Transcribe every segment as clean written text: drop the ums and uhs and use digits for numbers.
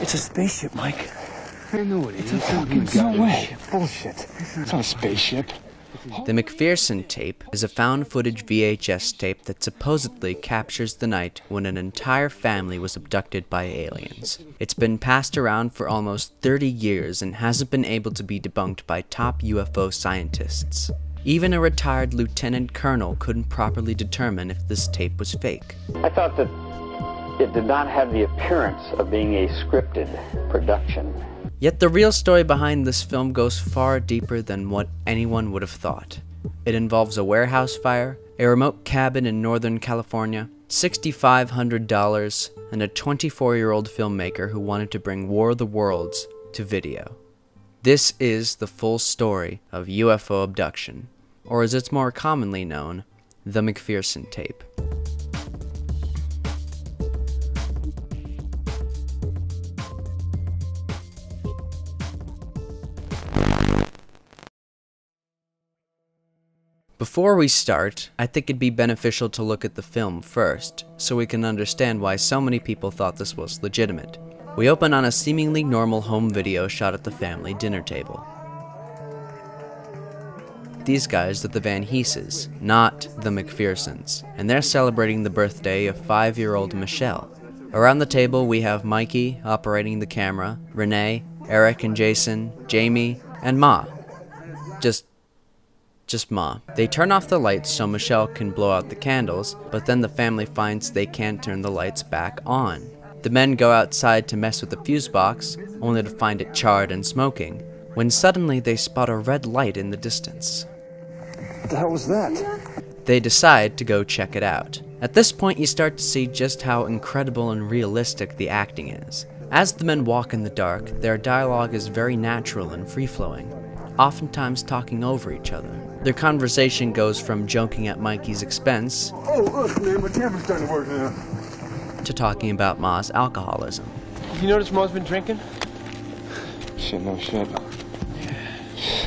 It's a spaceship, Mike. I know it is. It's a fucking spaceship. Bullshit. It's not a spaceship. The McPherson tape is a found footage VHS tape that supposedly captures the night when an entire family was abducted by aliens. It's been passed around for almost 30 years and hasn't been able to be debunked by top UFO scientists. Even a retired lieutenant colonel couldn't properly determine if this tape was fake. I thought that it did not have the appearance of being a scripted production. Yet the real story behind this film goes far deeper than what anyone would have thought. It involves a warehouse fire, a remote cabin in Northern California, $6,500, and a 24-year-old filmmaker who wanted to bring War of the Worlds to video. This is the full story of UFO Abduction, or as it's more commonly known, the McPherson tape. Before we start, I think it'd be beneficial to look at the film first, so we can understand why so many people thought this was legitimate. We open on a seemingly normal home video shot at the family dinner table. These guys are the Van Heeses, not the McPhersons, and they're celebrating the birthday of 5-year-old Michelle. Around the table we have Mikey operating the camera, Renee, Eric and Jason, Jamie, and Ma. Just Ma. They turn off the lights so Michelle can blow out the candles, but then the family finds they can't turn the lights back on. The men go outside to mess with the fuse box, only to find it charred and smoking, when suddenly they spot a red light in the distance. What the hell was that? They decide to go check it out. At this point you start to see just how incredible and realistic the acting is. As the men walk in the dark, their dialogue is very natural and free-flowing, oftentimes talking over each other. Their conversation goes from joking at Mikey's expense Man, my camera's starting to work now. to talking about Ma's alcoholism. You notice Ma's been drinking? Shit, no shit.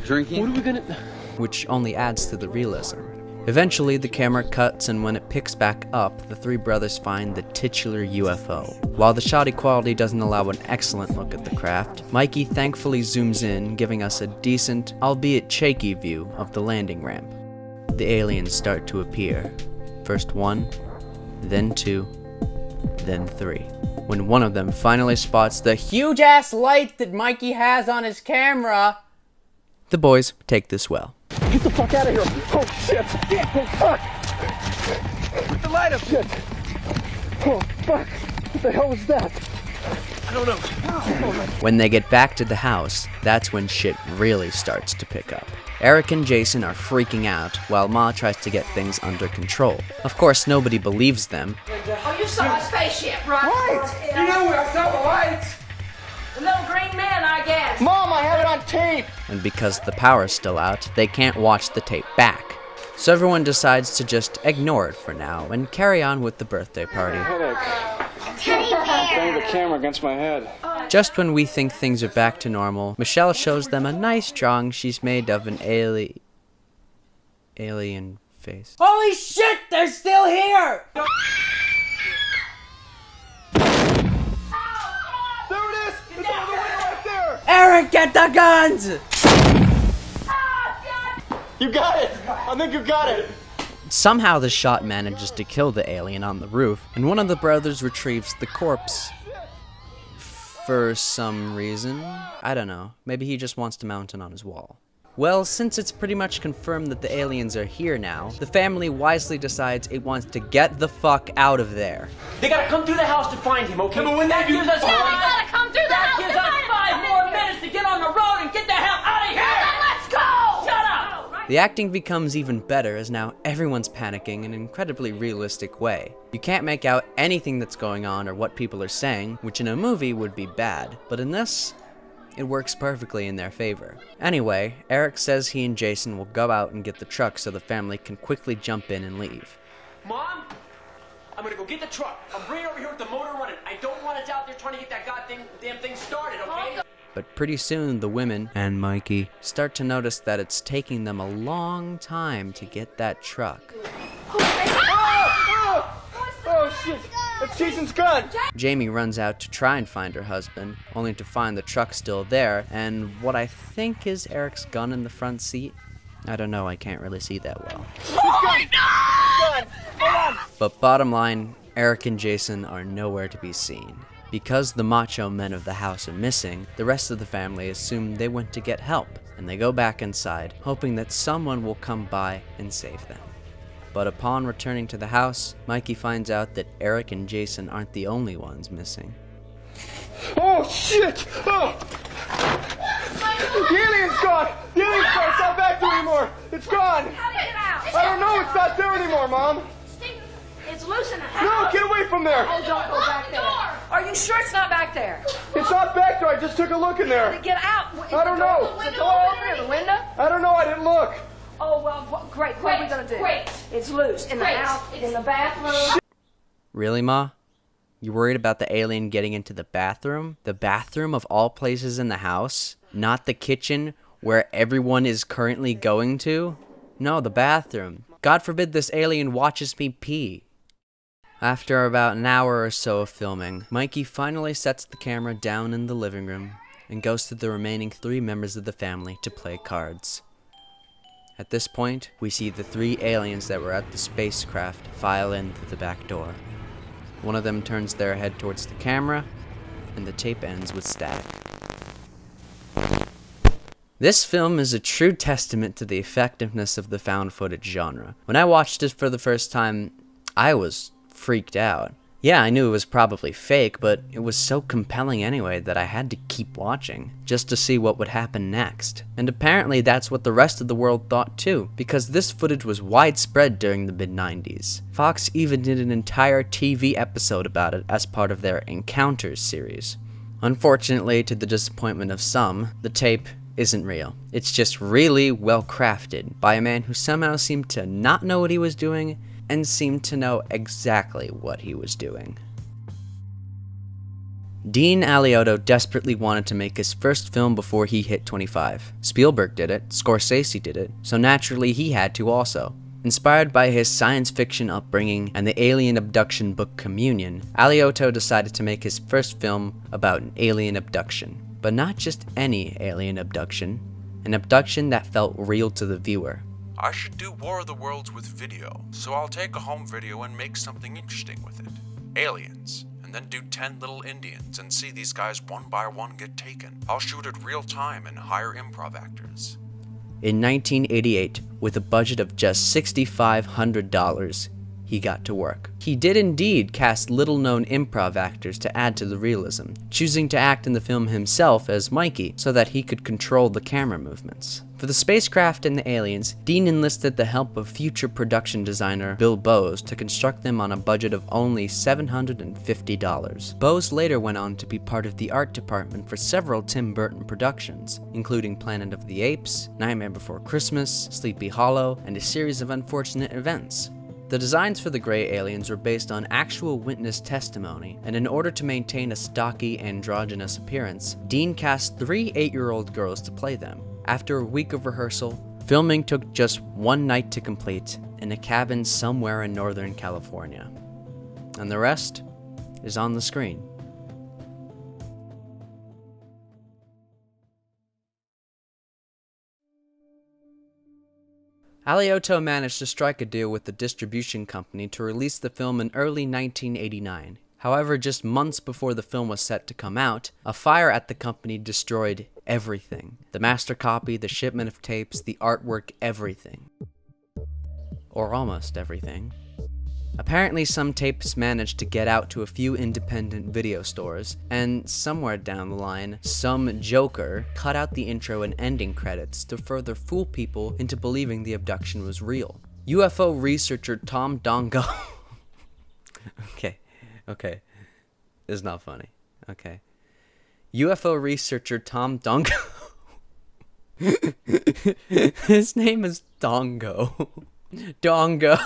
Drinking? What are we gonna... Which only adds to the realism. Eventually, the camera cuts, and when it picks back up, the three brothers find the titular UFO. While the shoddy quality doesn't allow an excellent look at the craft, Mikey thankfully zooms in, giving us a decent, albeit shaky view of the landing ramp. The aliens start to appear. First one, then two, then three. When one of them finally spots the huge-ass light that Mikey has on his camera, the boys take this well. Get the fuck out of here! Oh shit! Oh fuck! Put the light up! Shit! Oh fuck! What the hell was that? I don't know. When they get back to the house, that's when shit really starts to pick up. Eric and Jason are freaking out, while Ma tries to get things under control. Of course, nobody believes them. Oh, you saw a spaceship, right? Right! You know I saw the lights! The little green man, I guess. Mom, I have it on tape! And because the power's still out, they can't watch the tape back. So everyone decides to just ignore it for now and carry on with the birthday party. Bang the camera against my head. Just when we think things are back to normal, Michelle shows them a nice drawing she's made of an alien face. Holy shit, they're still here! There it is! It's over the window right there! Eric, get the guns! You got it! I think you got it! Somehow the shot manages to kill the alien on the roof, and one of the brothers retrieves the corpse. For some reason. I don't know. Maybe he just wants to mount it on his wall. Well, since it's pretty much confirmed that the aliens are here now, the family wisely decides it wants to get the fuck out of there. They gotta come through the house to find him, okay? But when that they do- gives us Yeah, they gotta come through the house gives to us find him. 5 more minutes to get on the road and get the hell out of here! Then let's go! Shut up! The acting becomes even better as now everyone's panicking in an incredibly realistic way. You can't make out anything that's going on or what people are saying, which in a movie would be bad, but in this, it works perfectly in their favor. Anyway, Eric says he and Jason will go out and get the truck so the family can quickly jump in and leave. Mom, I'm gonna go get the truck. I'm bringing it over here with the motor running. I don't want it out there trying to get that damn thing started, okay? But pretty soon the women, and Mikey, start to notice that it's taking them a long time to get that truck. Oh shit! It's Jason's gun! Jamie runs out to try and find her husband, only to find the truck still there, and what I think is Eric's gun in the front seat. I don't know, I can't really see that well. But bottom line, Eric and Jason are nowhere to be seen. Because the macho men of the house are missing, the rest of the family assume they went to get help, and they go back inside, hoping that someone will come by and save them. But upon returning to the house, Mikey finds out that Eric and Jason aren't the only ones missing. Oh, shit! Oh! The alien's gone! The alien's gone! It's not back there anymore! It's gone! How to get out? I don't know! It's not there anymore, Mom! It's loose in the No, house. get away from there! Oh, don't go back there. Are you sure it's not back there? It's not back there! I just took a look in there! Get out. Is I don't know. Is the door open or the window? I don't know, I didn't look! Oh, well, great. What are we going to do? Great. It's loose. In the house, in the bathroom. Really, Ma? You worried about the alien getting into the bathroom? The bathroom of all places in the house? Not the kitchen where everyone is currently going to? No, the bathroom. God forbid this alien watches me pee. After about an hour or so of filming, Mikey finally sets the camera down in the living room and goes to the remaining 3 members of the family to play cards. At this point, we see the 3 aliens that were at the spacecraft file in through the back door. One of them turns their head towards the camera, and the tape ends with static. This film is a true testament to the effectiveness of the found footage genre. When I watched it for the first time, I was freaked out. Yeah, I knew it was probably fake, but it was so compelling anyway that I had to keep watching, just to see what would happen next. And apparently that's what the rest of the world thought too, because this footage was widespread during the mid-90s. Fox even did an entire TV episode about it as part of their Encounters series. Unfortunately, to the disappointment of some, the tape isn't real. It's just really well crafted by a man who somehow seemed to not know what he was doing and seemed to know exactly what he was doing. Dean Alioto desperately wanted to make his first film before he hit 25. Spielberg did it, Scorsese did it, so naturally he had to also. Inspired by his science fiction upbringing and the alien abduction book Communion, Alioto decided to make his first film about an alien abduction. But not just any alien abduction, an abduction that felt real to the viewer. I should do War of the Worlds with video, so I'll take a home video and make something interesting with it. Aliens, and then do 10 little Indians and see these guys one by one get taken. I'll shoot it real time and hire improv actors. In 1988, with a budget of just $6,500, he got to work. He did indeed cast little-known improv actors to add to the realism, choosing to act in the film himself as Mikey so that he could control the camera movements. For the spacecraft and the aliens, Dean enlisted the help of future production designer Bill Bowes to construct them on a budget of only $750. Bowes later went on to be part of the art department for several Tim Burton productions, including Planet of the Apes, Nightmare Before Christmas, Sleepy Hollow, and a series of unfortunate events. The designs for the gray aliens were based on actual witness testimony, and in order to maintain a stocky, androgynous appearance, Dean cast 3 8-year-old girls to play them. After a week of rehearsal, filming took just 1 night to complete in a cabin somewhere in Northern California. And the rest is on the screen. Alioto managed to strike a deal with the distribution company to release the film in early 1989. However, just months before the film was set to come out, a fire at the company destroyed everything. The master copy, the shipment of tapes, the artwork, everything. Or almost everything. Apparently some tapes managed to get out to a few independent video stores, and somewhere down the line, some joker cut out the intro and ending credits to further fool people into believing the abduction was real. UFO researcher Tom Dongo Okay. It's not funny. Okay. UFO researcher Tom Dongo his name is Dongo. Dongo.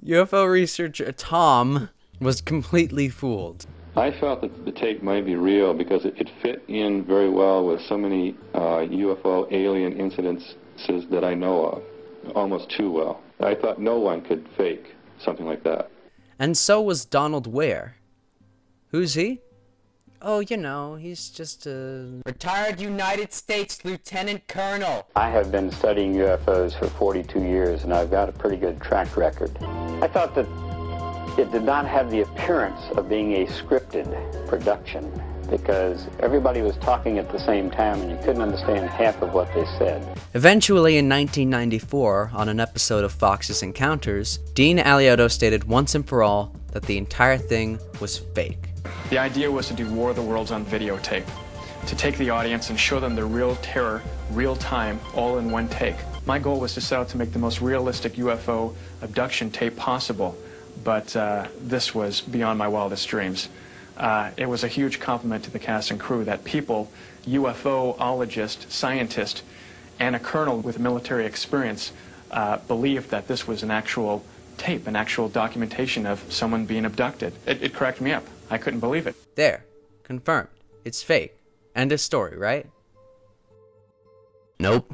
UFO researcher Tom was completely fooled. I felt that the tape might be real because it fit in very well with so many UFO alien incidences that I know of, almost too well. I thought no one could fake something like that. And so was Donald Ware. Who's he? Oh, you know, he's just a retired United States Lieutenant Colonel. I have been studying UFOs for 42 years, and I've got a pretty good track record. I thought that it did not have the appearance of being a scripted production, because everybody was talking at the same time and you couldn't understand half of what they said. Eventually, in 1994, on an episode of Fox's Encounters, Dean Aliotto stated once and for all that the entire thing was fake. The idea was to do War of the Worlds on videotape, to take the audience and show them the real terror, real time, all in one take. My goal was to set out to make the most realistic UFO abduction tape possible, but this was beyond my wildest dreams. It was a huge compliment to the cast and crew that people, UFO-ologists, scientists, and a colonel with military experience believed that this was an actual tape, an actual documentation of someone being abducted. It cracked me up. I couldn't believe it. There. Confirmed. It's fake. End of story, right? Nope.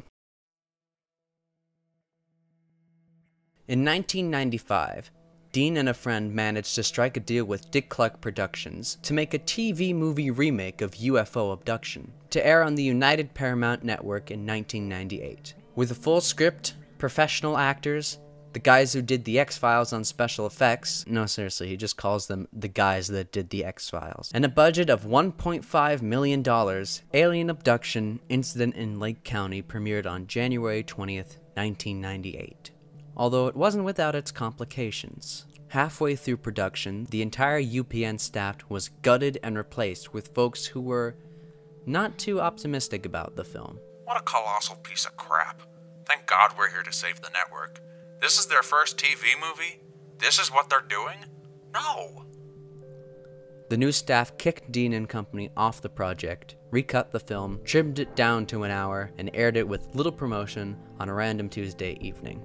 In 1995, Dean and a friend managed to strike a deal with Dick Clark Productions to make a TV movie remake of UFO Abduction, to air on the United Paramount Network in 1998. With a full script, professional actors, the guys who did the X-Files on special effects, no seriously, he just calls them the guys that did the X-Files, and a budget of $1.5 million, Alien Abduction Incident in Lake County premiered on January 20th, 1998. Although it wasn't without its complications. Halfway through production, the entire UPN staff was gutted and replaced with folks who were not too optimistic about the film. What a colossal piece of crap. Thank God we're here to save the network. This is their first TV movie? This is what they're doing? No! The new staff kicked Dean and company off the project, recut the film, trimmed it down to an hour, and aired it with little promotion on a random Tuesday evening.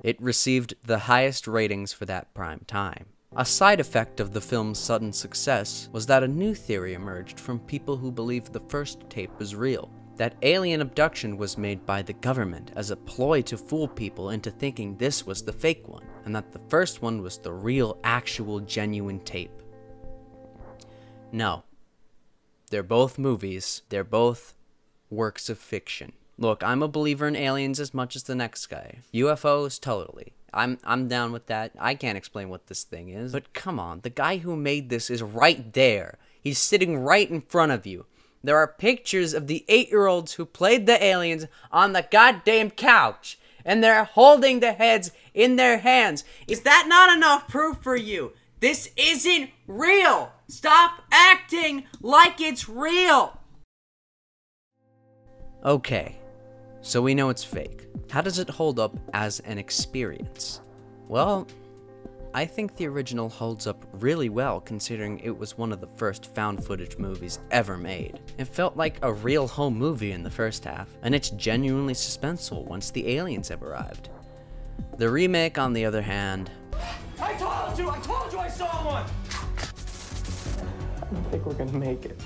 It received the highest ratings for that prime time. A side effect of the film's sudden success was that a new theory emerged from people who believed the first tape was real. That alien abduction was made by the government as a ploy to fool people into thinking this was the fake one, and that the first one was the real, actual, genuine tape. No. They're both movies. They're both works of fiction. Look, I'm a believer in aliens as much as the next guy. UFOs, totally. I'm down with that. I can't explain what this thing is. But come on, the guy who made this is right there. He's sitting right in front of you. There are pictures of the 8-year-olds who played the aliens on the goddamn couch, and they're holding the heads in their hands. Is that not enough proof for you? This isn't real. Stop acting like it's real. Okay, so we know it's fake. How does it hold up as an experience? Well, I think the original holds up really well considering it was one of the first found footage movies ever made. It felt like a real home movie in the first half, and it's genuinely suspenseful once the aliens have arrived. The remake, on the other hand... I told you I saw one! I don't think we're gonna make it.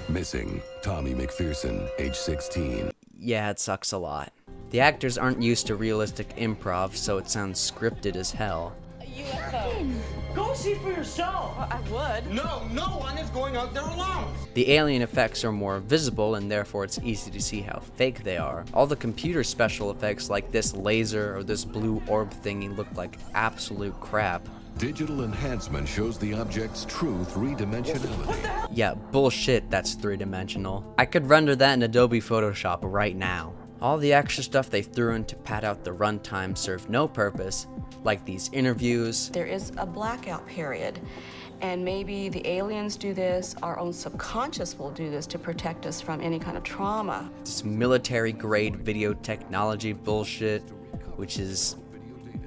Missing, Tommy McPherson, age 16. Yeah, it sucks a lot. The actors aren't used to realistic improv, so it sounds scripted as hell. Go see for yourself. Well, I would. No one is going out there alone. The alien effects are more visible, and therefore it's easy to see how fake they are. All the computer special effects like this laser or this blue orb thingy look like absolute crap. Digital enhancement shows the object's true three-dimensionality. Yeah, bullshit, that's three-dimensional. I could render that in Adobe Photoshop right now. All the extra stuff they threw in to pad out the runtime served no purpose, like these interviews. There is a blackout period, and maybe the aliens do this, our own subconscious will do this to protect us from any kind of trauma. This military-grade video technology bullshit, which is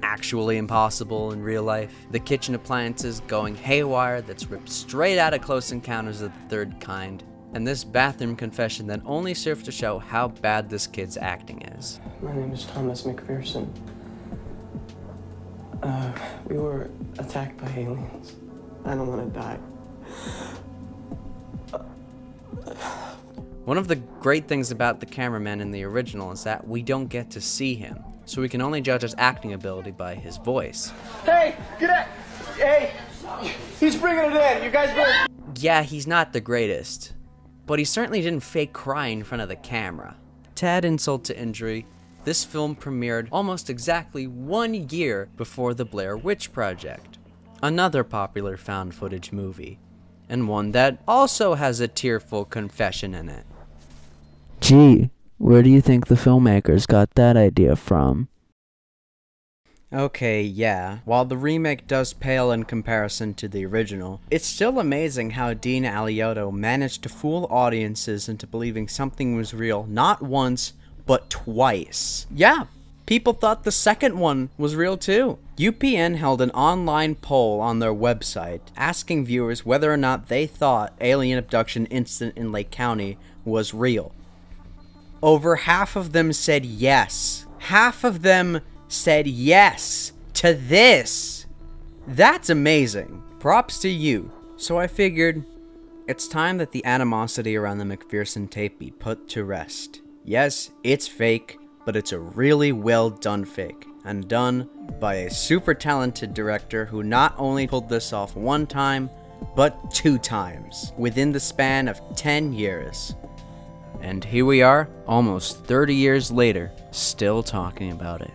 actually impossible in real life. The kitchen appliances going haywire that's ripped straight out of Close Encounters of the Third Kind. And this bathroom confession that only serves to show how bad this kid's acting is. My name is Thomas McPherson. We were attacked by aliens. I don't want to die. One of the great things about the cameraman in the original is that we don't get to see him. so we can only judge his acting ability by his voice. Hey, get out! Hey, he's bringing it in. You guys better. Yeah, he's not the greatest, but he certainly didn't fake cry in front of the camera. To add insult to injury, this film premiered almost exactly 1 year before the Blair Witch Project, another popular found footage movie, and one that also has a tearful confession in it. Gee, where do you think the filmmakers got that idea from? Okay, yeah, while the remake does pale in comparison to the original, it's still amazing how Dean Aliotto managed to fool audiences into believing something was real not once, but twice. Yeah, people thought the second one was real too. UPN held an online poll on their website asking viewers whether or not they thought alien abduction incident in Lake County was real. Over half of them said yes. Half of them said yes to this. That's amazing. Props to you. So I figured it's time that the animosity around the McPherson tape be put to rest. Yes, it's fake, but it's a really well done fake, and done by a super talented director who not only pulled this off 1 time, but 2 times within the span of 10 years. And here we are, almost 30 years later, still talking about it.